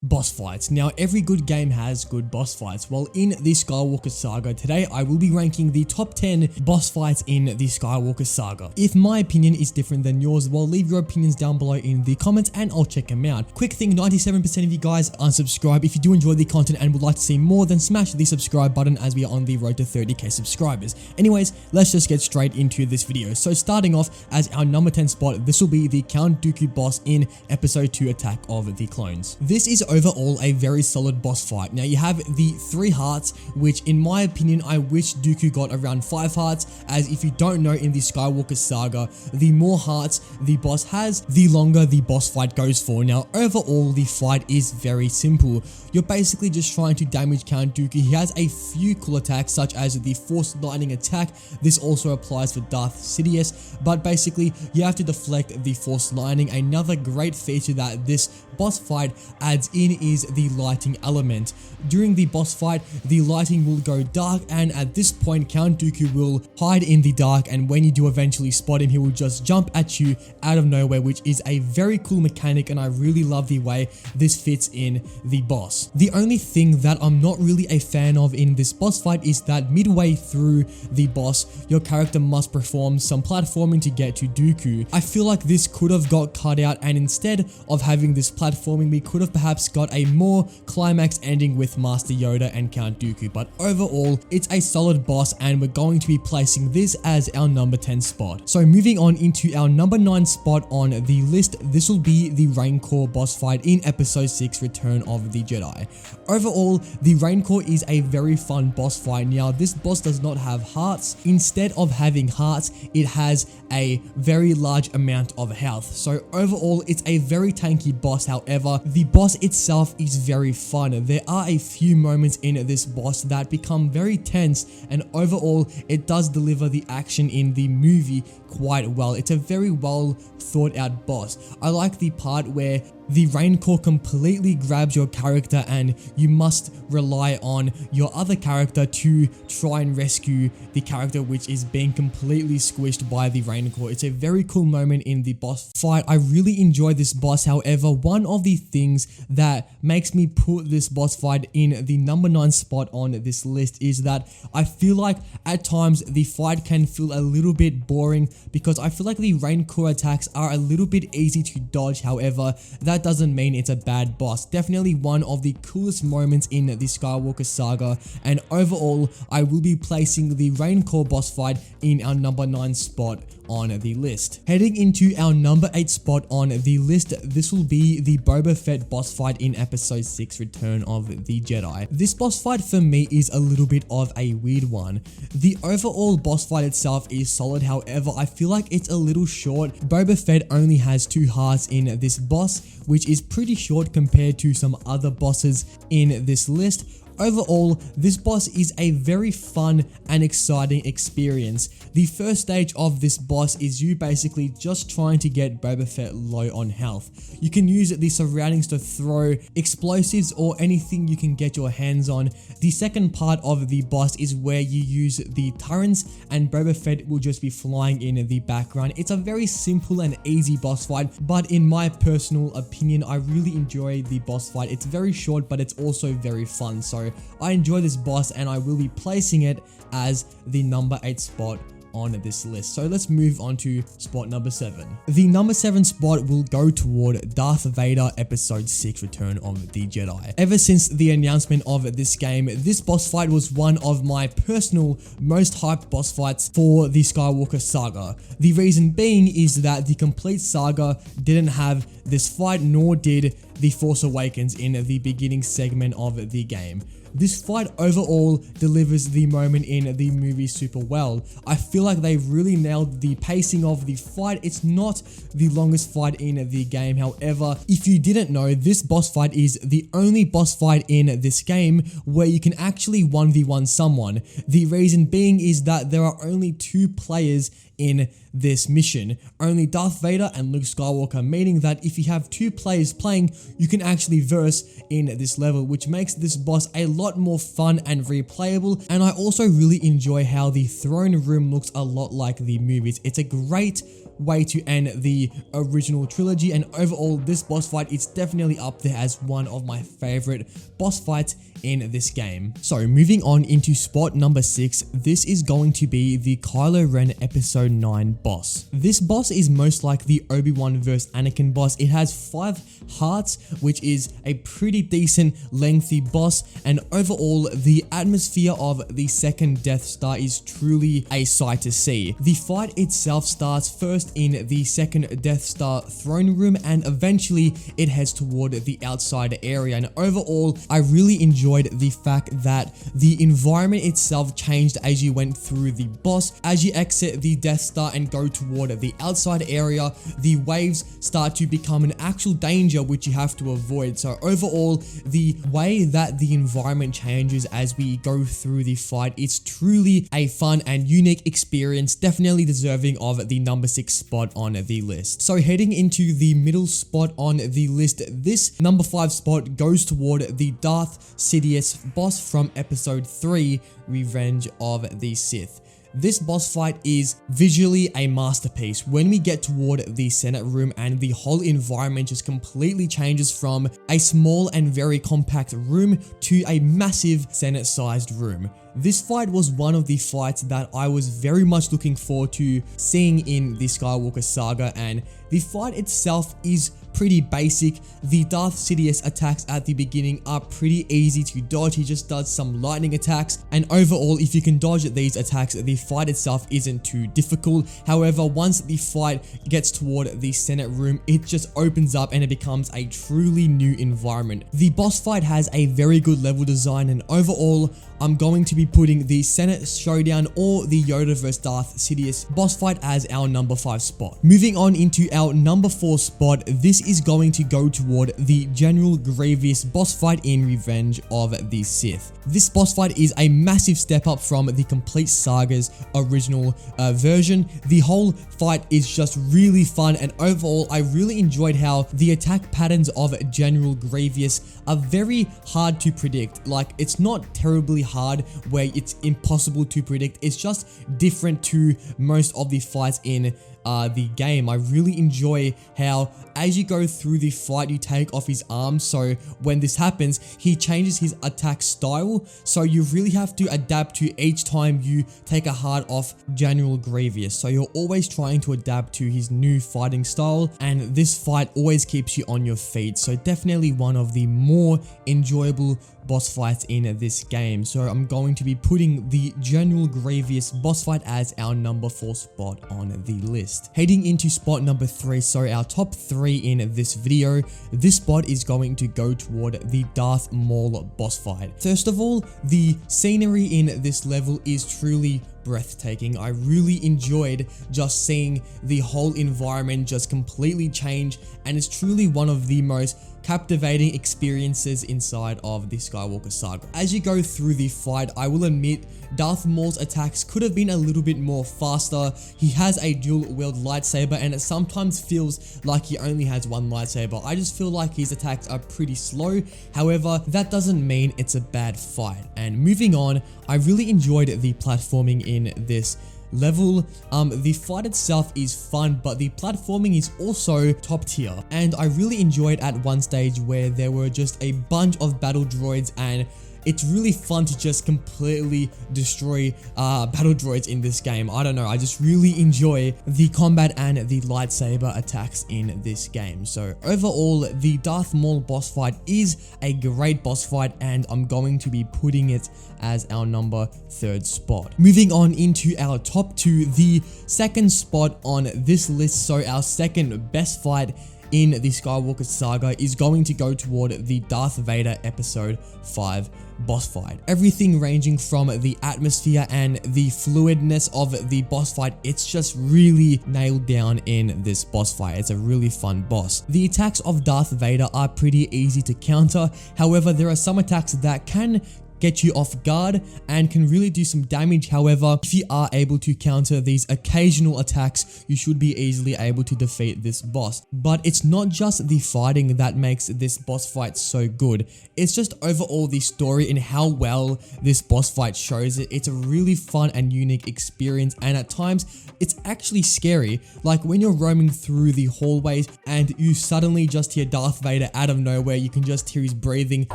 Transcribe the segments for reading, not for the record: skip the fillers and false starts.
boss fights. Now, every good game has good boss fights. Well, in the Skywalker Saga, today I will be ranking the top 10 boss fights in the Skywalker Saga. If my opinion is different than yours, well, leave your opinions down below in the comments and I'll check them out. Quick thing, 97% of you guys unsubscribe. If you do enjoy the content and would like to see more, then smash the subscribe button as we are on the road to 30k subscribers. Anyways, let's just get straight into this video. So starting off as our number 10 spot, this will be the Count Dooku boss in episode 2 Attack of the Clones. This is overall a very solid boss fight. Now you have the 3 hearts, which in my opinion I wish Dooku got around 5 hearts, as if you don't know, in the Skywalker Saga, the more hearts the boss has, the longer the boss fight goes for. Now overall the fight is very simple. You're basically just trying to damage Count Dooku. He has a few cool attacks such as the Force Lightning attack. This also applies for Darth Sidious, but basically you have to deflect the Force Lightning. Another great feature that this boss fight adds in is the lighting element. During the boss fight, the lighting will go dark, and at this point Count Dooku will hide in the dark, and when you do eventually spot him, he will just jump at you out of nowhere, which is a very cool mechanic, and I really love the way this fits in the boss. The only thing that I'm not really a fan of in this boss fight is that midway through the boss, your character must perform some platforming to get to Dooku. I feel like this could have got cut out, and instead of having this platforming, we could have perhaps got a more climax ending with Master Yoda and Count Dooku. But overall, it's a solid boss, and we're going to be placing this as our number 10 spot. So moving on into our number 9 spot on the list, this will be the Rancor boss fight in episode 6 Return of the Jedi. Overall, the Rancor is a very fun boss fight. Now this boss does not have hearts. Instead of having hearts, it has a very large amount of health. So overall, it's a very tanky boss. However, the boss itself is very fun. There are a few moments in this boss that become very tense, and overall it does deliver the action in the movie quite well. It's a very well thought out boss. I like the part where the Rancor completely grabs your character and you must rely on your other character to try and rescue the character which is being completely squished by the Rancor. It's a very cool moment in the boss fight. I really enjoy this boss. However, one of the things that makes me put this boss fight in the number 9 spot on this list is that I feel like at times the fight can feel a little bit boring, because I feel like the Rancor attacks are a little bit easy to dodge. However, that doesn't mean it's a bad boss. Definitely one of the coolest moments in the Skywalker Saga, and overall I will be placing the Rancor boss fight in our number 9 spot on the list. Heading into our number 8 spot on the list, this will be the Boba Fett boss fight in episode 6 Return of the Jedi. This boss fight for me is a little bit of a weird one. The overall boss fight itself is solid, however I feel like it's a little short. Boba Fett only has 2 hearts in this boss, which is pretty short compared to some other bosses in this list. Overall, this boss is a very fun and exciting experience. The first stage of this boss is you basically just trying to get Boba Fett low on health. You can use the surroundings to throw explosives or anything you can get your hands on. The second part of the boss is where you use the turrets and Boba Fett will just be flying in the background. It's a very simple and easy boss fight, but in my personal opinion, I really enjoy the boss fight. It's very short, but it's also very fun. So I enjoy this boss, and I will be placing it as the number 8 spot on this list. So let's move on to spot number 7. The number 7 spot will go toward Darth Vader episode 6 Return of the Jedi. Ever since the announcement of this game, this boss fight was one of my personal most hyped boss fights for the Skywalker Saga. The reason being is that the complete saga didn't have this fight, nor did The Force Awakens in the beginning segment of the game. This fight overall delivers the moment in the movie super well. I feel like they really nailed the pacing of the fight. It's not the longest fight in the game. However, if you didn't know, this boss fight is the only boss fight in this game where you can actually 1v1 someone. The reason being is that there are only 2 players in this mission, only Darth Vader and Luke Skywalker, meaning that if you have 2 players playing, you can actually verse in this level, which makes this boss a lot more fun and replayable. And I also really enjoy how the throne room looks a lot like the movies. It's a great way to end the original trilogy, and overall this boss fight is definitely up there as one of my favorite boss fights in this game. So moving on into spot number 6, this is going to be the Kylo Ren episode 9 boss. This boss is most like the Obi-Wan vs Anakin boss. It has 5 hearts, which is a pretty decent lengthy boss, and overall the atmosphere of the second Death Star is truly a sight to see. The fight itself starts first in the second Death Star throne room, and eventually it heads toward the outside area, and overall I really enjoyed the fact that the environment itself changed as you went through the boss. As you exit the Death Star and go toward the outside area, the waves start to become an actual danger which you have to avoid. So overall, the way that the environment changes as we go through the fight, it's truly a fun and unique experience, definitely deserving of the number 6 spot on the list. So heading into the middle spot on the list, this number 5 spot goes toward the Darth Sidious boss from episode 3, Revenge of the Sith. This boss fight is visually a masterpiece. When we get toward the Senate room and the whole environment just completely changes from a small and very compact room to a massive Senate-sized room. This fight was one of the fights that I was very much looking forward to seeing in the Skywalker Saga, and the fight itself is pretty basic. The Darth Sidious attacks at the beginning are pretty easy to dodge. He just does some lightning attacks, and overall if you can dodge these attacks, the fight itself isn't too difficult. However, once the fight gets toward the Senate room, it just opens up and it becomes a truly new environment. The boss fight has a very good level design, and overall I'm going to be putting the Senate Showdown or the Yoda vs Darth Sidious boss fight as our number 5 spot. Moving on into our number 4 spot, this is going to go toward the General Grievous boss fight in Revenge of the Sith. This boss fight is a massive step up from the complete saga's original version. The whole fight is just really fun, and overall I really enjoyed how the attack patterns of General Grievous are very hard to predict. Like, it's not terribly hard where it's impossible to predict, it's just different to most of the fights in the game. I really enjoy how as you go through the fight you take off his arms, so when this happens he changes his attack style, so you really have to adapt to each time you take a heart off General Grievous. So you're always trying to adapt to his new fighting style, and this fight always keeps you on your feet. So definitely one of the more enjoyable boss fights in this game. So I'm going to be putting the General Grievous boss fight as our number 4 spot on the list. Heading into spot number 3, so our top 3 in this video, this spot is going to go toward the Darth Maul boss fight. First of all, the scenery in this level is truly breathtaking. I really enjoyed just seeing the whole environment just completely change, and it's truly one of the most captivating experiences inside of the Skywalker Saga. As you go through the fight, I will admit Darth Maul's attacks could have been a little bit more faster. He has a dual wield lightsaber, and it sometimes feels like he only has one lightsaber. I just feel like his attacks are pretty slow. However, that doesn't mean it's a bad fight. And moving on, I really enjoyed the platforming in this level. The fight itself is fun, but the platforming is also top tier, and I really enjoyed at one stage where there were just a bunch of battle droids, and it's really fun to just completely destroy battle droids in this game. I don't know, I just really enjoy the combat and the lightsaber attacks in this game. So overall, the Darth Maul boss fight is a great boss fight, and I'm going to be putting it as our number 3rd spot. Moving on into our top 2, the second spot on this list, so our second best fight in the Skywalker Saga is going to go toward the Darth Vader episode 5 boss fight. Everything ranging from the atmosphere and the fluidness of the boss fight, it's just really nailed down in this boss fight. It's a really fun boss. The attacks of Darth Vader are pretty easy to counter. However, there are some attacks that can get you off guard and can really do some damage. However, if you are able to counter these occasional attacks, you should be easily able to defeat this boss. But it's not just the fighting that makes this boss fight so good, it's just overall the story and how well this boss fight shows it. It's a really fun and unique experience, and at times it's actually scary, like when you're roaming through the hallways and you suddenly just hear Darth Vader out of nowhere. You can just hear his breathing.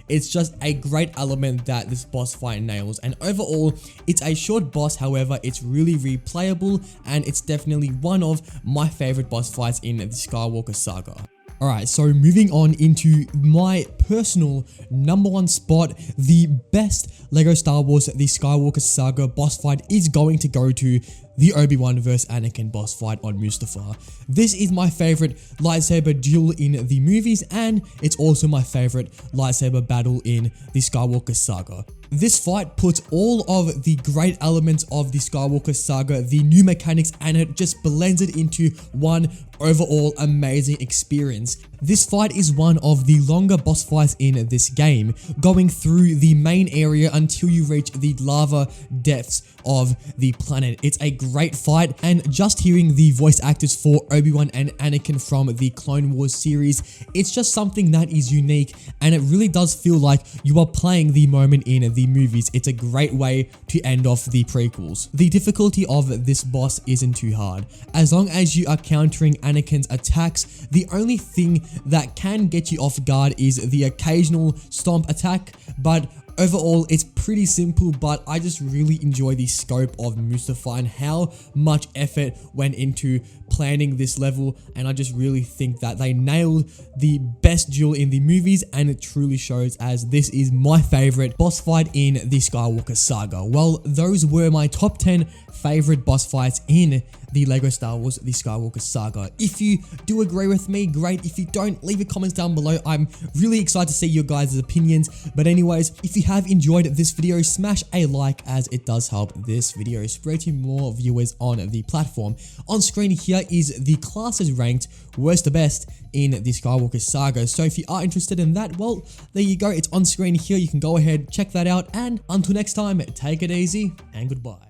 It's just a great element that this boss fight nails, and overall it's a short boss. However, it's really replayable and it's definitely one of my favorite boss fights in the Skywalker Saga. Alright, so moving on into my personal #1 spot, the best LEGO Star Wars The Skywalker Saga boss fight is going to go to the Obi-Wan vs Anakin boss fight on Mustafar. This is my favorite lightsaber duel in the movies, and it's also my favorite lightsaber battle in the Skywalker Saga. This fight puts all of the great elements of the Skywalker Saga, the new mechanics, and it just blends it into one overall amazing experience. This fight is one of the longer boss fights in this game, going through the main area until you reach the lava depths of the planet. It's a great fight, and just hearing the voice actors for Obi-Wan and Anakin from the Clone Wars series, it's just something that is unique, and it really does feel like you are playing the moment in the movies. It's a great way to end off the prequels. The difficulty of this boss isn't too hard. As long as you are countering Anakin's attacks, the only thing that can get you off guard is the occasional stomp attack, but overall, it's pretty simple. But I just really enjoy the scope of Mustafar and how much effort went into planning this level, and I just really think that they nailed the best duel in the movies, and it truly shows, as this is my favorite boss fight in the Skywalker Saga. Well, those were my top 10 favorite boss fights in the LEGO Star Wars The Skywalker Saga. If you do agree with me, great. If you don't, leave your comments down below. I'm really excited to see your guys' opinions. But anyways, if you have enjoyed this video, smash a like, as it does help this video spread to more viewers on the platform. On screen here is the classes ranked worst to best in the Skywalker Saga. So if you are interested in that, well, there you go. It's on screen here. You can go ahead, check that out. And until next time, take it easy and goodbye.